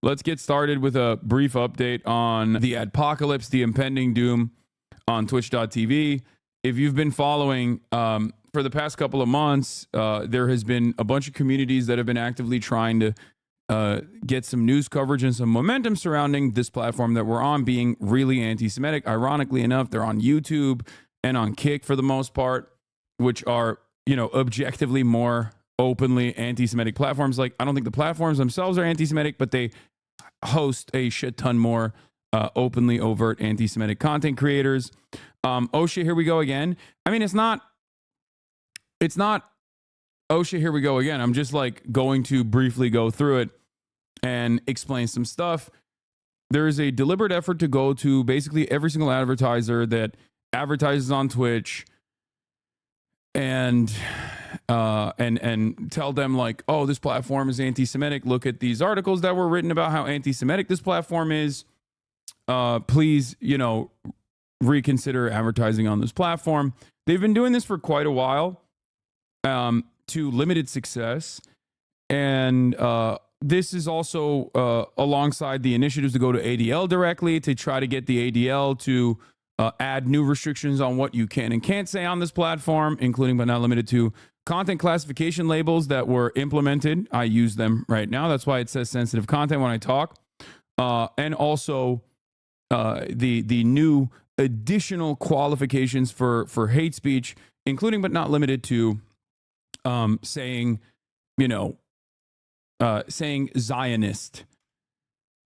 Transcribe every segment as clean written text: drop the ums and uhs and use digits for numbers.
let's get started with a brief update on the Adpocalypse, the impending doom on twitch.tv. If you've been following for the past couple of months, there has been a bunch of communities that have been actively trying to get some news coverage and some momentum surrounding this platform that we're on being really anti-Semitic. Ironically enough, they're on YouTube and on Kick for the most part, which are, you know, objectively more openly anti-Semitic platforms. Like, I don't think the platforms themselves are anti-Semitic, but they host a shit ton more openly overt anti-Semitic content creators. Oh shit, here we go again. I mean, it's not oh shit, here we go again. I'm just like going to briefly go through it and explain some stuff. There is a deliberate effort to go to basically every single advertiser that advertises on Twitch and tell them like, oh, this platform is anti-Semitic. Look at these articles that were written about how anti-Semitic this platform is. Please, you know, reconsider advertising on this platform. They've been doing this for quite a while, to limited success. And this is also alongside the initiatives to go to ADL directly to try to get the ADL to add new restrictions on what you can and can't say on this platform, including but not limited to content classification labels that were implemented. I use them right now. That's why it says sensitive content when I talk. And also the new additional qualifications for hate speech, including but not limited to saying, you know, saying Zionist.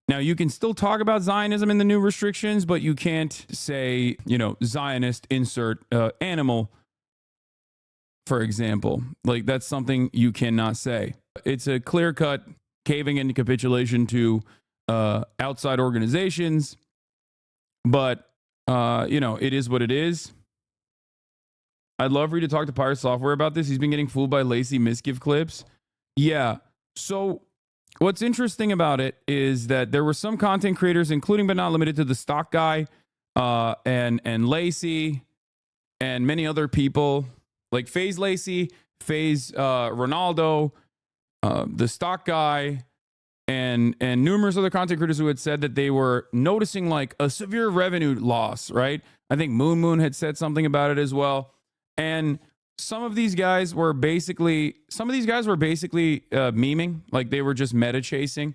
Now, you can still talk about Zionism in the new restrictions, but you can't say, you know, Zionist insert animal, for example. Like, that's something you cannot say. It's a clear-cut caving into capitulation to outside organizations, but, you know, it is what it is. I'd love for you to talk to Pirate Software about this. He's been getting fooled by Lacy Mizkif clips. Yeah, so what's interesting about it is that there were some content creators, including but not limited to the stock guy and Lacy and many other people like Faze Lacy, Faze Ronaldo, the stock guy, and numerous other content creators who had said that they were noticing like a severe revenue loss, right? I think Moon had said something about it as well. And some of these guys were basically memeing, like they were just meta chasing,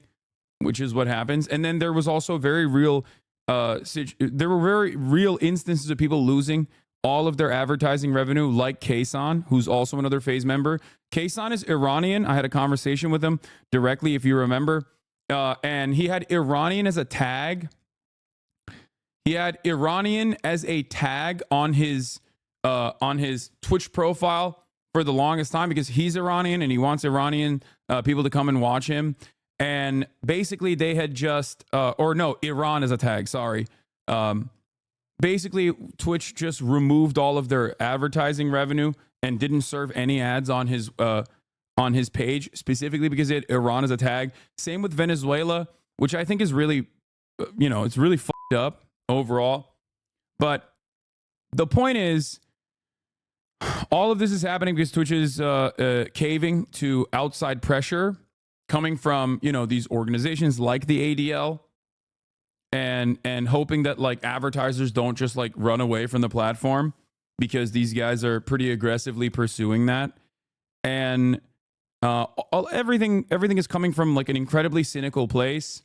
which is what happens. And then there was also very real, there were very real instances of people losing all of their advertising revenue, like Kaysan, who's also another Faze member. Kaysan is Iranian. I had a conversation with him directly, if you remember. And he had Iranian as a tag. He had Iranian as a tag on his Twitch profile for the longest time because he's Iranian and he wants Iranian people to come and watch him. And basically they had just, Iran as a tag, sorry. Basically Twitch just removed all of their advertising revenue and didn't serve any ads on his page, specifically because it had Iran as a tag. Same with Venezuela, which I think is really, you know, it's really fucked up overall. But the point is, all of this is happening because Twitch is caving to outside pressure coming from, you know, these organizations like the ADL and hoping that like advertisers don't just like run away from the platform because these guys are pretty aggressively pursuing that. And everything is coming from like an incredibly cynical place.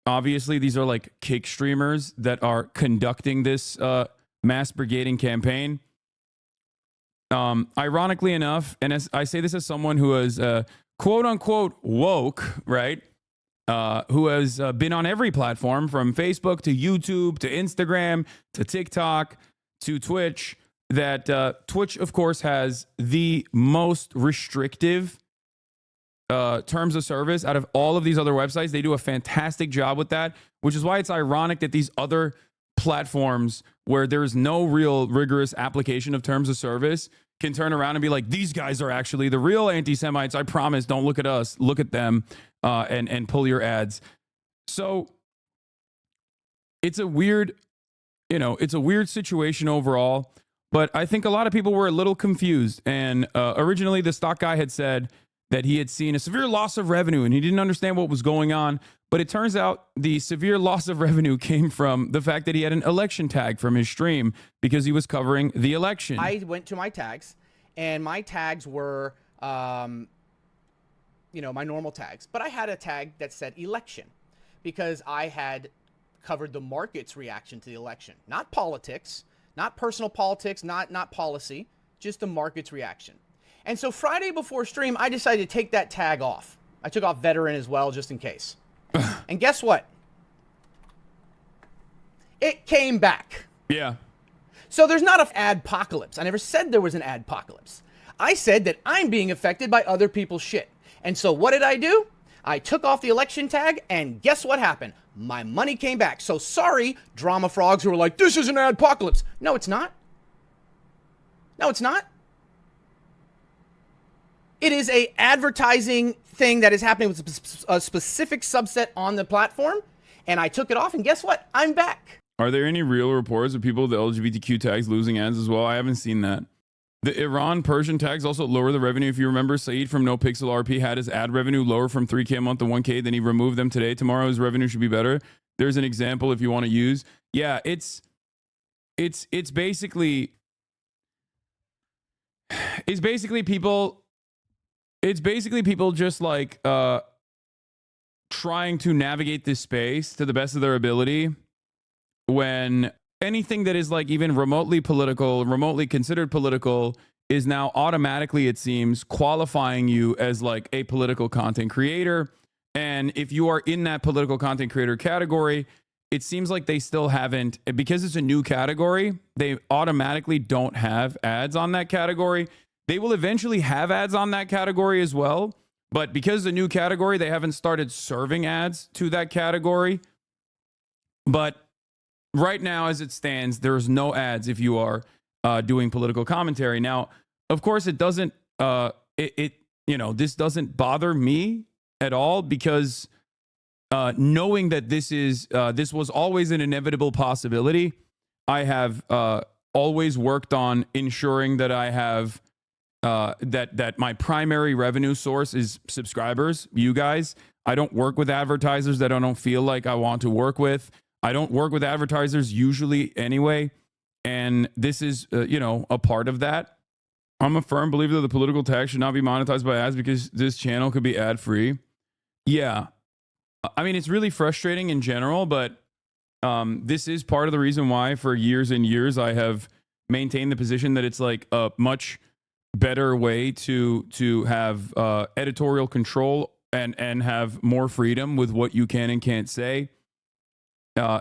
Obviously, these are like Kick streamers that are conducting this mass brigading campaign. Ironically enough, and as I say this as someone who is quote unquote woke, right? Who has been on every platform from Facebook to YouTube to Instagram to TikTok to Twitch, that Twitch, of course, has the most restrictive terms of service out of all of these other websites. They do a fantastic job with that, which is why it's ironic that these other platforms where there's no real rigorous application of terms of service can turn around and be like, these guys are actually the real anti-Semites. I promise, don't look at us, look at them, and pull your ads. So it's a weird, you know, it's a weird situation overall, but I think a lot of people were a little confused. And originally the stock guy had said that he had seen a severe loss of revenue and he didn't understand what was going on. But it turns out the severe loss of revenue came from the fact that he had an election tag from his stream because he was covering the election. I went to my tags, and my tags were, you know, my normal tags. But I had a tag that said election because I had covered the market's reaction to the election. Not politics, not personal politics, not policy, just the market's reaction. And so Friday before stream, I decided to take that tag off. I took off veteran as well, just in case. And guess what? It came back. Yeah. So there's not an adpocalypse. I never said there was an adpocalypse. I said that I'm being affected by other people's shit. And so what did I do? I took off the election tag, and guess what happened? My money came back. So sorry, drama frogs who are like, this is an adpocalypse. No, it's not. No, it's not. It is a advertising thing that is happening with a specific subset on the platform, and I took it off, and guess what? I'm back. Are there any real reports of people with the LGBTQ tags losing ads as well? I haven't seen that. The Iran Persian tags also lower the revenue. If you remember, Saeed from No Pixel RP had his ad revenue lower from 3K a month to 1K. Then he removed them today. Tomorrow his revenue should be better. There's an example if you want to use. Yeah, it's basically people. It's basically people just like trying to navigate this space to the best of their ability when anything that is like even remotely political, remotely considered political is now automatically, it seems, qualifying you as like a political content creator. And if you are in that political content creator category, it seems like they still haven't, because it's a new category, they automatically don't have ads on that category. They will eventually have ads on that category as well. But because it's a new category, they haven't started serving ads to that category. But right now, as it stands, there's no ads if you are doing political commentary. Now, of course, it doesn't, this doesn't bother me at all because knowing that this was always an inevitable possibility, I have always worked on ensuring that I have that my primary revenue source is subscribers, you guys. I don't work with advertisers that I don't feel like I want to work with. I don't work with advertisers usually anyway. And this is, a part of that. I'm a firm believer that the political tag should not be monetized by ads because this channel could be ad free. Yeah. I mean, it's really frustrating in general, but this is part of the reason why for years and years I have maintained the position that it's like a much better way to have editorial control and have more freedom with what you can and can't say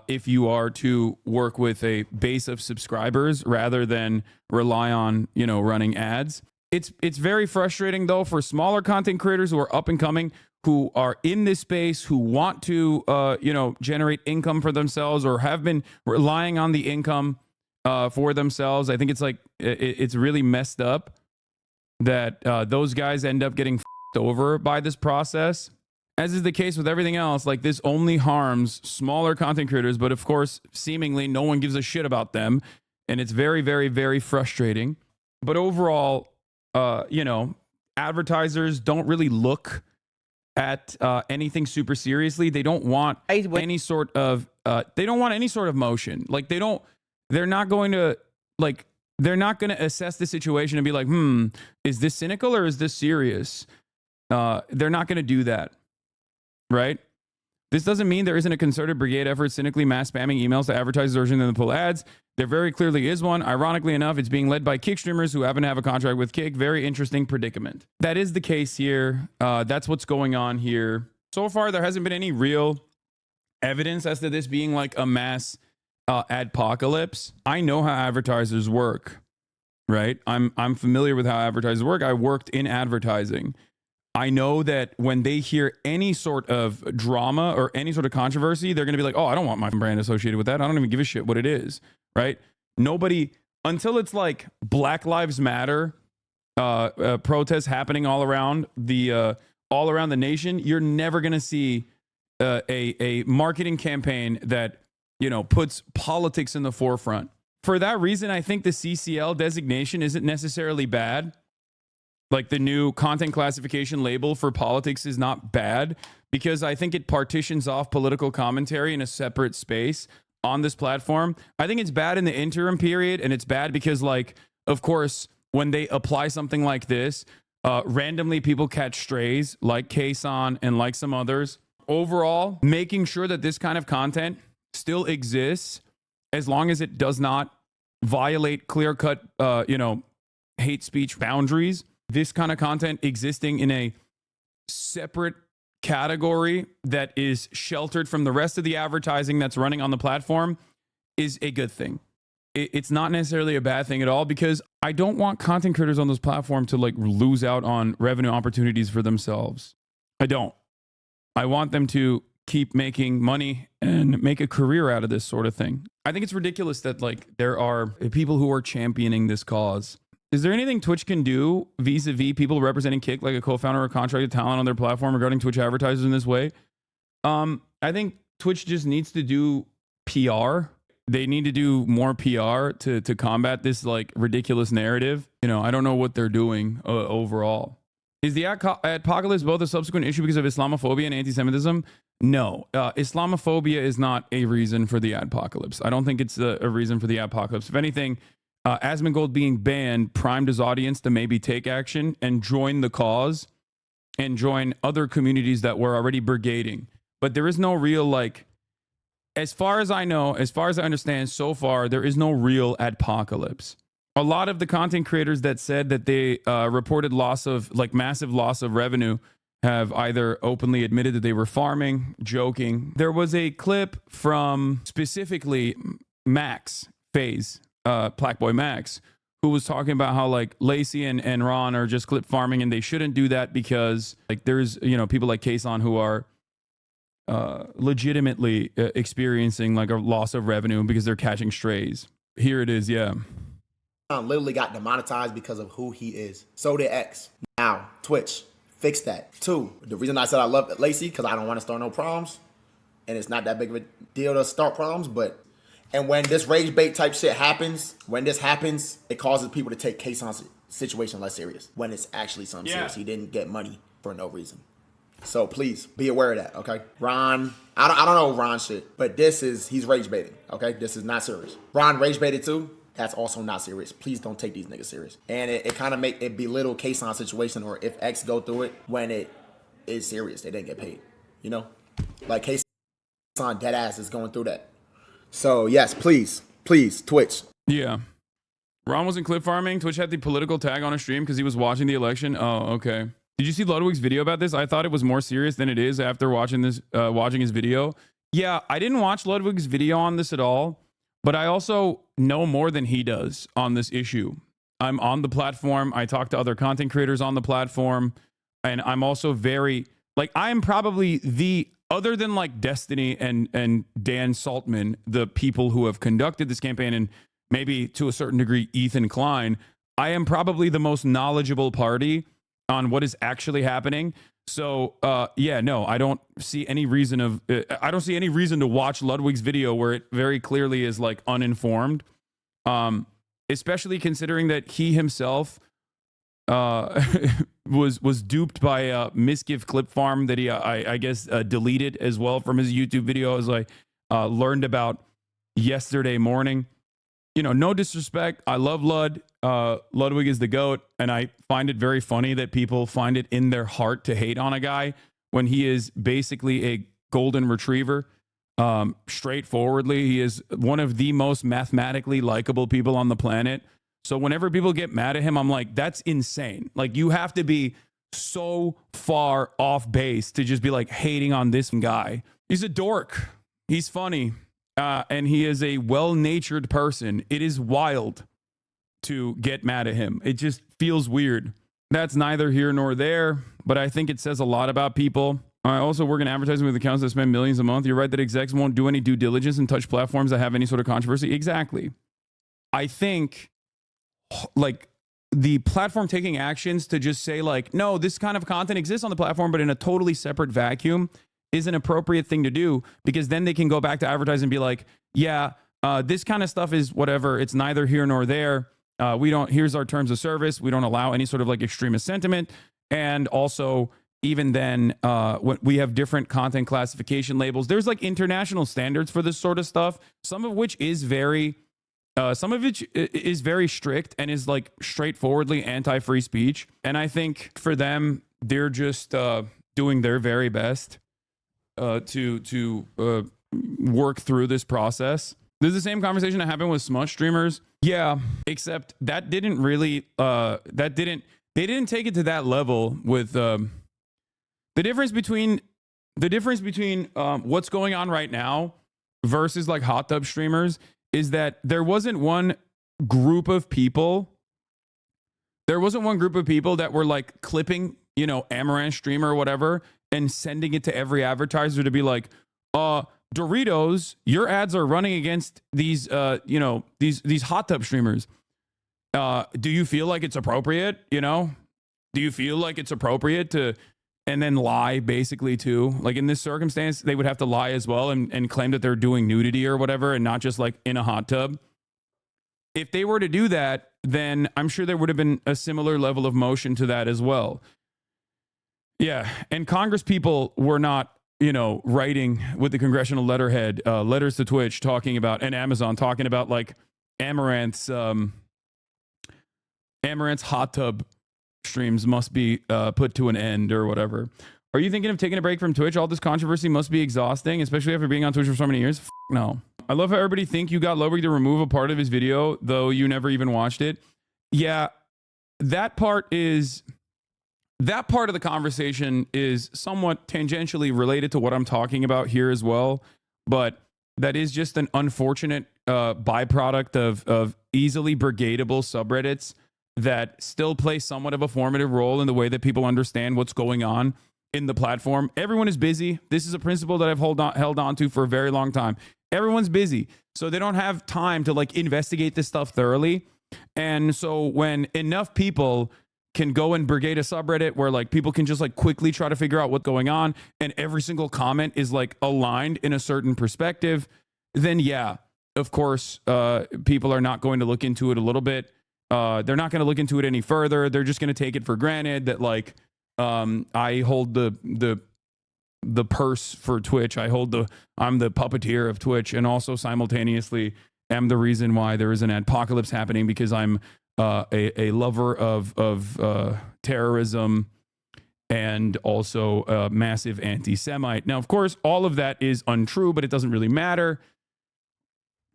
if you are to work with a base of subscribers rather than rely on running ads. It's very frustrating though for smaller content creators who are up and coming, who are in this space, who want to generate income for themselves or have been relying on the income for themselves. I think it's like it's really messed up that those guys end up getting f***ed over by this process. As is the case with everything else, like this only harms smaller content creators, but of course, seemingly no one gives a shit about them. And it's very, very, very frustrating. But overall, advertisers don't really look at anything super seriously. They don't want any sort of motion. Like they're not going to assess the situation and be like, is this cynical or is this serious? They're not going to do that. Right? This doesn't mean there isn't a concerted brigade effort cynically mass spamming emails to advertisers urging them to pull ads. There very clearly is one. Ironically enough, it's being led by Kick streamers who happen to have a contract with Kick. Very interesting predicament. That is the case here. That's what's going on here. So far, there hasn't been any real evidence as to this being like a mass adpocalypse. I know how advertisers work, right? I'm familiar with how advertisers work. I worked in advertising. I know that when they hear any sort of drama or any sort of controversy, they're going to be like, oh, I don't want my brand associated with that. I don't even give a shit what it is, right? Nobody, until it's like Black Lives Matter protests happening all around the nation, you're never going to see a marketing campaign that, puts politics in the forefront. For that reason, I think the CCL designation isn't necessarily bad. Like the new content classification label for politics is not bad because I think it partitions off political commentary in a separate space on this platform. I think it's bad in the interim period, and it's bad because, like, of course, when they apply something like this, randomly people catch strays like Kaysan and like some others. Overall, making sure that this kind of content still exists as long as it does not violate clear-cut, hate speech boundaries. This kind of content existing in a separate category that is sheltered from the rest of the advertising that's running on the platform is a good thing. It's not necessarily a bad thing at all, because I don't want content creators on this platform to like lose out on revenue opportunities for themselves. I don't. I want them to keep making money and make a career out of this sort of thing. I think it's ridiculous that like there are people who are championing this cause. Is there anything Twitch can do vis-a-vis people representing Kick, like a co-founder or contracted talent on their platform, regarding Twitch advertisers in this way? I think Twitch just needs to do PR. They need to do more PR to combat this like ridiculous narrative. You know, I don't know what they're doing overall. Is the Adpocalypse both a subsequent issue because of Islamophobia and anti-Semitism? No, Islamophobia is not a reason for the Adpocalypse. I don't think it's a reason for the Adpocalypse. If anything, Asmongold being banned primed his audience to maybe take action and join the cause and join other communities that were already brigading. But there is no real, like, as far as I know, as far as I understand so far, there is no real Adpocalypse. A lot of the content creators that said that they reported loss of, like, massive loss of revenue have either openly admitted that they were farming, joking. There was a clip from specifically Max, Faze, Blackboy Max, who was talking about how like Lacy and Ron are just clip farming and they shouldn't do that because like there's, you know, people like Kaysan who are legitimately experiencing like a loss of revenue because they're catching strays. Here it is, yeah. Literally got demonetized because of who he is. So did X. Now, Twitch, fix that. 2, the reason I said I love Lacy, because I don't want to start no problems. And it's not that big of a deal to start problems, and when this rage bait type shit happens, when this happens, it causes people to take Kaysan's situation less serious. When it's actually something serious. He didn't get money for no reason. So please be aware of that, okay? Ron, I don't know Ron shit, but he's rage baiting, okay? This is not serious. Ron rage baited too. That's also not serious. Please don't take these niggas serious. And it kind of make it belittle Kaysan's situation, or if X go through it when it is serious, they didn't get paid. You know? Like Kaysan dead ass is going through that. So yes, please, Twitch. Yeah. Ron wasn't clip farming. Twitch had the political tag on a stream because he was watching the election. Oh, okay. Did you see Ludwig's video about this? I thought it was more serious than it is after watching this, watching his video. Yeah, I didn't watch Ludwig's video on this at all, but I also know more than he does on this issue. I'm on the platform. I talk to other content creators on the platform, and I'm also very, like, I am probably the, other than like Destiny and Dan Saltman, the people who have conducted this campaign, and maybe to a certain degree Ethan Klein, I am probably the most knowledgeable party on what is actually happening. So yeah, no, I don't see any reason to watch Ludwig's video where it very clearly is like uninformed, especially considering that he himself was duped by a Mizkif clip farm that he I guess deleted as well from his YouTube video, as I learned about yesterday morning. You know, no disrespect, I love Ludwig is the GOAT, and I find it very funny that people find it in their heart to hate on a guy when he is basically a golden retriever. Straightforwardly, he is one of the most mathematically likable people on the planet. So whenever people get mad at him, I'm like, that's insane. Like, you have to be so far off base to just be like hating on this guy. He's a dork. He's funny. And he is a well-natured person. It is wild to get mad at him. It just feels weird. That's neither here nor there, but I think it says a lot about people. I also work in advertising with accounts that spend millions a month. You're right that execs won't do any due diligence and touch platforms that have any sort of controversy. Exactly. I think like the platform taking actions to just say like, no, this kind of content exists on the platform, but in a totally separate vacuum, is an appropriate thing to do, because then they can go back to advertising and be like, yeah, this kind of stuff is whatever. It's neither here nor there. Here's our terms of service. We don't allow any sort of like extremist sentiment. And also, even then, when we have different content classification labels, there's like international standards for this sort of stuff, some of which is very strict and is like straightforwardly anti-free speech. And I think for them, they're just doing their very best to work through this process. This is the same conversation that happened with Smush streamers. Yeah, except that didn't really they didn't take it to that level with the difference between what's going on right now versus like hot tub streamers is that there wasn't one group of people that were like clipping, you know, Amaranth streamer or whatever and sending it to every advertiser to be like, Doritos, your ads are running against these these hot tub streamers. Do you feel like it's appropriate? You know, do you feel like it's appropriate to, and then lie basically too? Like in this circumstance, they would have to lie as well and claim that they're doing nudity or whatever and not just like in a hot tub. If they were to do that, then I'm sure there would have been a similar level of motion to that as well. Yeah. And Congress people were not, you know, writing with the congressional letterhead, letters to Twitch talking about, and Amazon talking about like Amaranth's hot tub streams must be put to an end or whatever. Are you thinking of taking a break from Twitch? All this controversy must be exhausting, especially after being on Twitch for so many years. No. I love how everybody think you got Lowrig to remove a part of his video, though you never even watched it. Yeah, that part of the conversation is somewhat tangentially related to what I'm talking about here as well. But that is just an unfortunate byproduct of easily brigadeable subreddits that still play somewhat of a formative role in the way that people understand what's going on in the platform. Everyone is busy. This is a principle that I've held on to for a very long time. Everyone's busy, so they don't have time to like investigate this stuff thoroughly. And so when enough people can go and brigade a subreddit where like people can just like quickly try to figure out what's going on and every single comment is like aligned in a certain perspective, then yeah, of course, people are not going to look into it a little bit. They're not going to look into it any further. They're just going to take it for granted that like I hold the purse for Twitch. I'm the puppeteer of Twitch, and also simultaneously am the reason why there is an adpocalypse happening, because I'm a lover of terrorism and also a massive anti-Semite. Now, of course, all of that is untrue, but it doesn't really matter.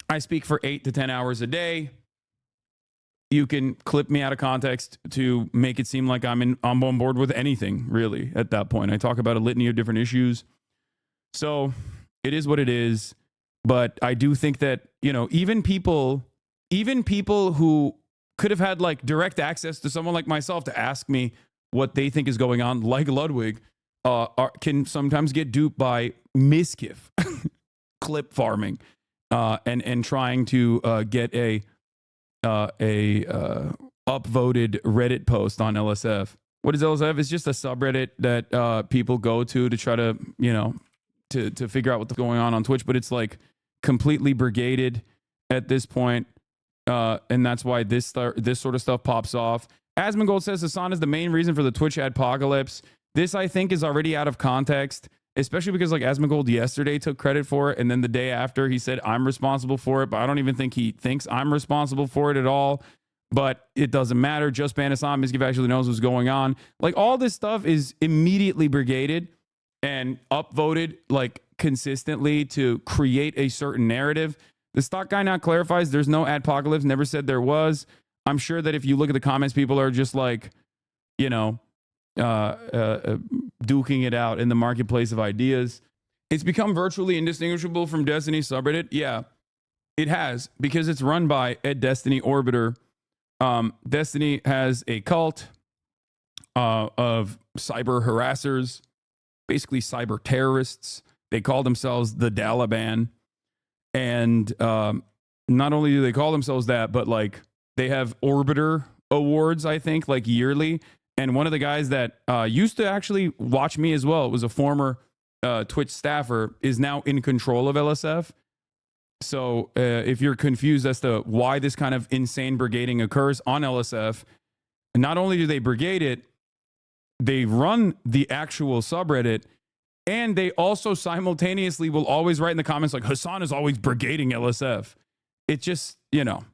I speak for 8 to 10 hours a day. You can clip me out of context to make it seem like I'm on board with anything, really, at that point. I talk about a litany of different issues. So it is what it is. But I do think that, you know, even people who could have had like direct access to someone like myself to ask me what they think is going on, like Ludwig, can sometimes get duped by Mizkif clip farming and trying to get a upvoted Reddit post on LSF. What is LSF? It's just a subreddit that people go to try to, you know, to figure out what's going on Twitch, but it's like completely brigaded at this point. And that's why this sort of stuff pops off. Asmongold says Hasan is the main reason for the Twitch adpocalypse. This, I think, is already out of context, especially because like Asmongold yesterday took credit for it, and then the day after he said I'm responsible for it, but I don't even think he thinks I'm responsible for it at all. But it doesn't matter. Just ban Hasan. Mizkif actually knows what's going on. Like all this stuff is immediately brigaded and upvoted like consistently to create a certain narrative. The stock guy now clarifies there's no adpocalypse, never said there was. I'm sure that if you look at the comments, people are just like, you know, duking it out in the marketplace of ideas. It's become virtually indistinguishable from Destiny subreddit. Yeah, it has, because it's run by a Destiny Orbiter. Destiny has a cult of cyber harassers, basically cyber terrorists. They call themselves the Dalaban. And not only do they call themselves that, but like they have Orbiter awards, I think, like yearly. And one of the guys that used to actually watch me as well, it was a former Twitch staffer, is now in control of LSF. So if you're confused as to why this kind of insane brigading occurs on LSF, not only do they brigade it, they run the actual subreddit, and they also simultaneously will always write in the comments like, Hasan is always brigading LSF. It just, you know,